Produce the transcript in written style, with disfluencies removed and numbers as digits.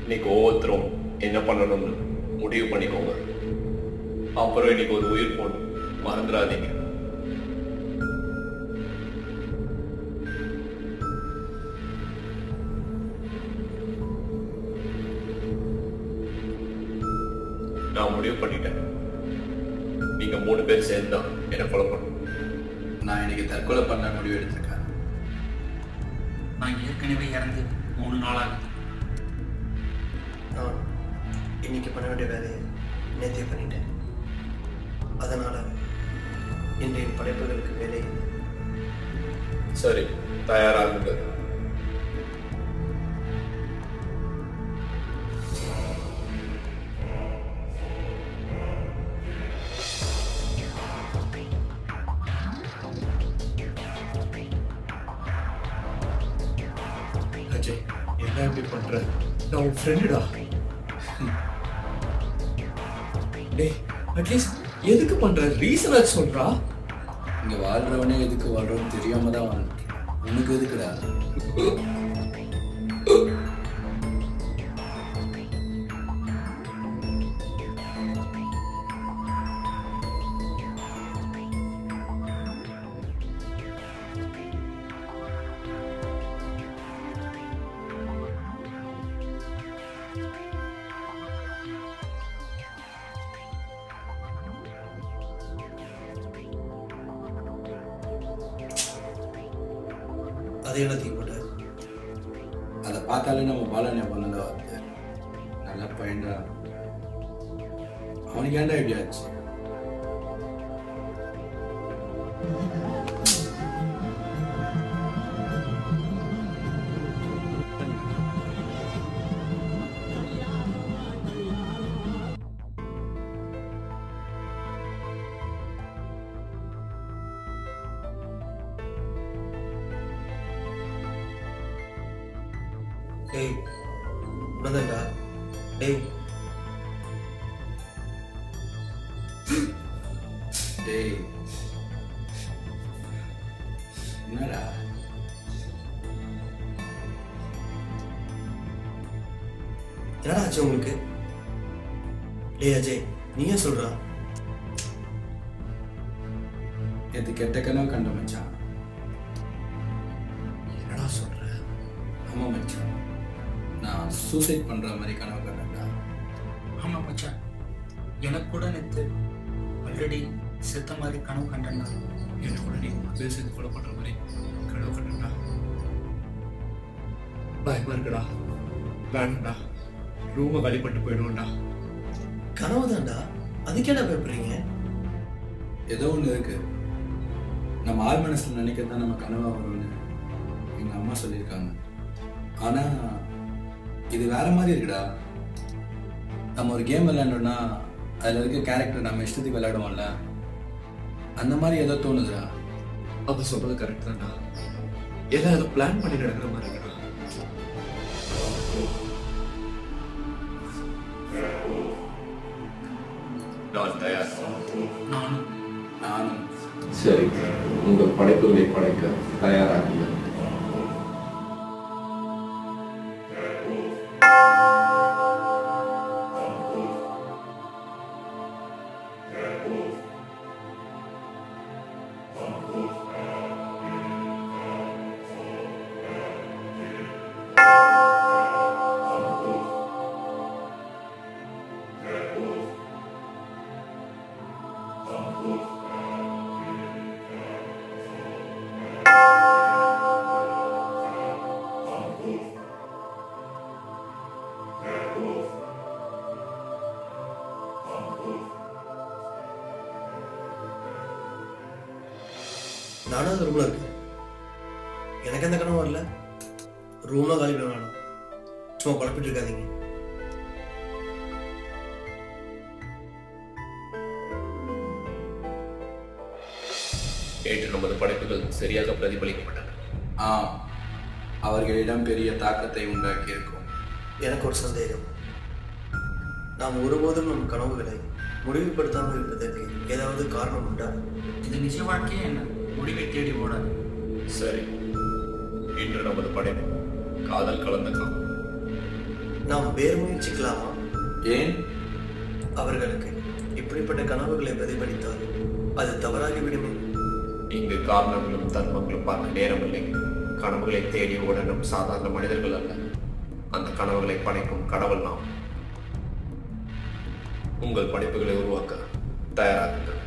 இன்னைக்கு ஒவ்வொருத்தரும் என்ன பண்ணணும்னு முடிவு பண்ணிக்கோங்க. அப்புறம் இன்னைக்கு ஒரு உயிர் போகணும், மறந்துடாதீங்க. நான் முடிவு பண்ணிட்டேன். நீங்க 3 பேர் சேர்ந்தா என்ன கொலை பண்ணணும். நான் இன்னைக்கு தற்கொலை பண்ண முடிவு எடுத்திருக்கேன். நான் ஏற்கனவே இறந்து 3 நாள் ஆகுது. நான் இன்னைக்கு பண்ண வேண்டிய வேலையை நேற்றே பண்ணிட்டேன். அதனால் இன்றைய படைப்புகளுக்கு வேலை இல்லை. சரி, தயாராகுங்க. அஜய், என்ன இப்படி பண்ற? நான் உன் ஃப்ரெண்டுடா. டேய், அட்லீஸ்ட் எதுக்கு பண்ற? ரீசன் ஆச்சு சொல்றா. இங்க வாழ்றவனே எதுக்கு வாழ்றோன்னு தெரியாம தான் வாழ்க்கை. உனக்கு எதுக்குடா? அது எல்லாத்தையும் போட்ட அதை பார்த்தாலே நம்ம பாலனை பண்ணதா வருது. நல்ல பையன்டா. அவனுக்கு ஏன்டா இப்படி ஆச்சு? டேய், உணர்ந்தா? டேய் டேய், என்னடா? என்னடா ஆச்சு உங்களுக்கு? டேய் அஜய், நீயே சொல்றா. எது கெட்ட கனவு கண்ட மச்சான். என்னடா சொல்ற? ஆமா மச்சான், நான் சூசைட் பண்ற மாதிரி கனவு கண்டேன்டா. ஆமா மச்சான், எனக்கு கூட நேற்று ஆல்ரெடி செத்த மாதிரி கனவு கண்டேன்னா. என்ன கூட நீ 3 பேர் சேர்ந்து கொலை பண்ற மாதிரி கனவு கண்டா. பயமா இருக்குடா. வேணாம்டா, ரூமை காலி பண்ணிட்டு போயிடுவோம்டா. கனவு தான்டா, அதுக்கேடா பயப்படுறீங்க? ஏதோ ஒன்று இருக்கு. நம்ம ஆள் மனசுல நினைக்கிறது தான் நம்ம கனவா வரும்னு எங்க அம்மா சொல்லியிருக்காங்க. ஆனா இது வேற மாதிரி இருக்குடா. நம்ம ஒரு கேம் விளையாண்டோம்னா அதுல இருக்க கேரக்டர் நம்ம இஷ்டத்துக்கு விளையாடுவோம்ல, அந்த மாதிரி ஏதோ தோணுதுடா. அப்ப சொல்றது கரெக்ட் தான்டா. எல்லாம் ஏதோ பிளான் பண்ணி நடக்கிற மாதிரி இருக்குடா. நான் தயார். நானும் சரி, உங்கள் படைப்புகளை படைக்க தயாராகுங்க. நானும் அந்த ரூம்ல இருக்கேன். எனக்கு எந்த கனவும் வரல. ரூம்ல காலி பண்ண வேணாம். சும்மா குழப்பிட்டு இருக்காதீங்க. நேற்று நமது படைப்புகள் சரியாக பிரதிபலிக்கப்பட்டன. அவர்களிடம் பெரிய தாக்கத்தை உண்டாக்கி இருக்கும். எனக்கு ஒரு சந்தேகம். நாம் ஒருபோதும் நம் கனவுகளை முடிவுபடுத்தாமல் இருப்பதற்கு ஏதாவது காரணம் உண்டா? இது நிஜ வாழ்க்கையே என்ன முடிவை தேடி ஓடாது. சரி, இன்று நமது படைப்பு காதல் கலந்த காலம். நாம் வேறு முயற்சிக்கலாமா? ஏன்? அவர்களுக்கு இப்படிப்பட்ட கனவுகளை பிரதிபலித்தால் அது தவறாகிவிடுமே. இங்கு காரணங்களும் தர்மங்களும் பார்க்க நேரமில்லை. கனவுகளை தேடி ஓடணும் சாதாரண மனிதர்கள் அல்ல, அந்த கனவுகளை படைக்கும் கடவுள் நாம். உங்கள் படைப்புகளை உருவாக்க தயாராகுங்கள்.